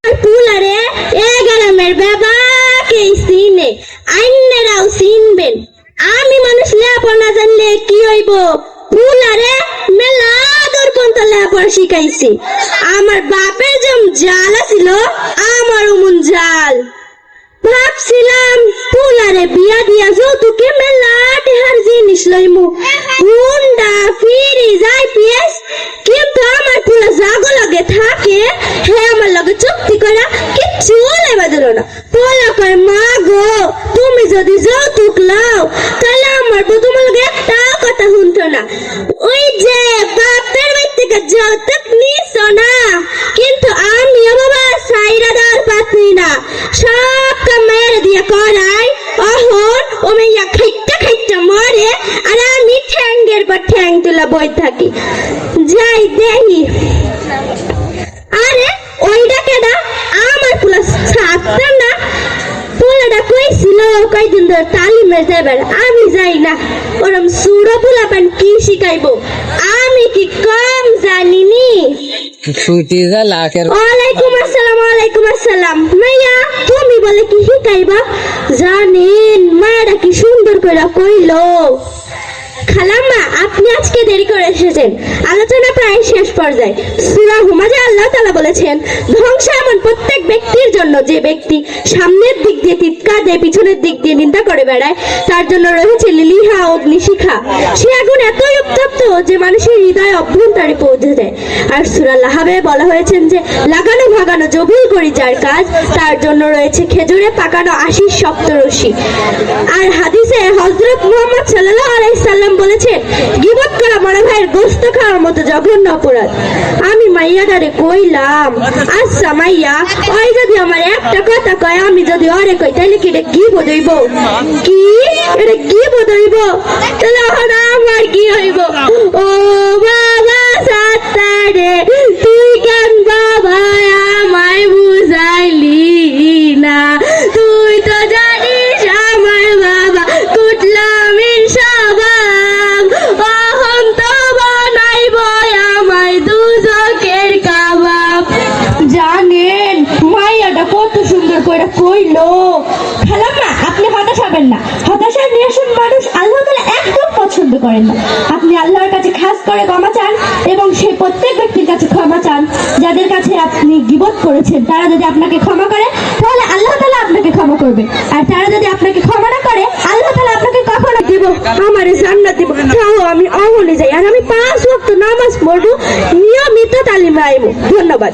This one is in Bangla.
পুলারে এ গ্রামের বাবাকে চিনে, আইনেরাও চিনবেন। আমি মানুষ লেখাপড়া জানলে কি হইব? পুলারে মেলা দূর পর্যন্ত লেখাপড়া শিখাইছি। আমার বাপের যেমন জাল আছিল, আমারও মন জাল। ভাবছিলাম পুলারে বিয়া দিয়া যৌতুকে মেলা টেহার জিনিস লইমু, হুন্ডা, ফ্রিজ, আইপিএস। কিন্তু আমার পুলা জাগো লগে থাকে, হে আমার লগে চুক্তি করা কিচ্ছু লাইবা দিল না। পোলা কয়, মা গো তুমি যদি যৌতুক লাও তাহলে আমার বউ তোমার লগে একটা কথা শুনতো না। ওই যে বাপের বাড়ি থেকে যৌতুক নিছ না, কিন্তু আমিও বাবা সাইরা দেওয়ার পাচ্ছি না, সব কামাইয়ের দিয়ে করাই। অহন ও মেয়া খাইটা খাইটা মরে, আর আমি ঠ্যাঙ্গের পর ঠ্যাং তুলা বই থাকি। যাই দেখি, আরে ওইটা কেডা? আমার পুলা ছাড়তাম না। পোলাটা কইছিল কয়দিন ধরে তালিমে যাবেন, আমি যাই না। ওরম সুড়ো পোলা পান কি শিখাইবো? আমি কি কম জানিনি? ওয়ালাইকুম আসসালাম। ওয়ালাইকুম আসসালাম। মাইয়া তুমি বলে কি শিখাইবা? জানেন মায়েরা কি সুন্দর করে কইলো। খালাম্মা আপনি আজকে দেরি করে এসেছেন, আলোচনা প্রায় শেষ পর্যায়ে। সূরা হুমাজে আল্লাহ তাআলা বলেছেন, ধ্বংস এমন প্রত্যেক ব্যক্তির জন্য যে ব্যক্তি সামনের দিক দিয়ে চিৎকার দেয়, পিছনের দিক দিয়ে নিন্দা করে বেড়ায়, তার জন্য রয়েছে লিলিহা অগ্নিশিখা। সে আগুন এতই উত্তপ্ত যে মানুষের হৃদয়ে অভ্যন্তরে পৌঁছে যায়। আর সূরা লাহাবে বলা হয়েছেন যে লাগানো ভাগানো জবুল করি যার কাজ, তার জন্য রয়েছে খেজুরে পাকানো আশিস সপ্তরশি। আর হাদিসে হযরত মুহাম্মদ সাল্লাল্লাহু আলাইহি সাল্লাম বলেছেন, গীবত করা বড় ভাইয়ের গোশত খাওয়ার মতো জঘন্য অপরাধ। আমি মাইয়াটারে কইলাম, আচ্ছা মাইয়া, ওই যদি আমার একটা কথা কয়, আমি যদি ওরে কই, তাহলে কি এটা কি বোধইব? কি এটা কি বোধইব? তাহলে আমার কি হইব? ও বাবা সাত্তারে, তুই কেন বাবা আমায় বুঝাইলি না? তুই তো জানিস আমার বাবা কুটলামির স্বভাব, অহন তো বানাইব আমায় দুজকের কাবাব। জানেন মাইয়াটা কত সুন্দর করে কইলো। খালাম্মা আপনি হতাশ হবেন না, হতাশার নিরসন মানুষ আল্লাহ তাআলা একদম পছন্দ করেন না। আপনি আল্লাহর কাছে খাস করে ক্ষমা চান এবং সেই প্রত্যেক ব্যক্তির কাছে ক্ষমা চান যাদের কাছে আপনি গীবত করেছেন। তারা যদি আপনাকে ক্ষমা করে তাহলে আল্লাহ তাআলা আপনাকে ক্ষমা করবে, আর তারা যদি আপনাকে ক্ষমা না করে আল্লাহ তাআলা আপনাকে কখনো দিব আমারে জান্নাত দিব। তাও আমি অহনে যাই, আর আমি 5 ওয়াক্ত নামাজ পড়বো, নিয়মিত তালিমে আইবো। ধন্যবাদ।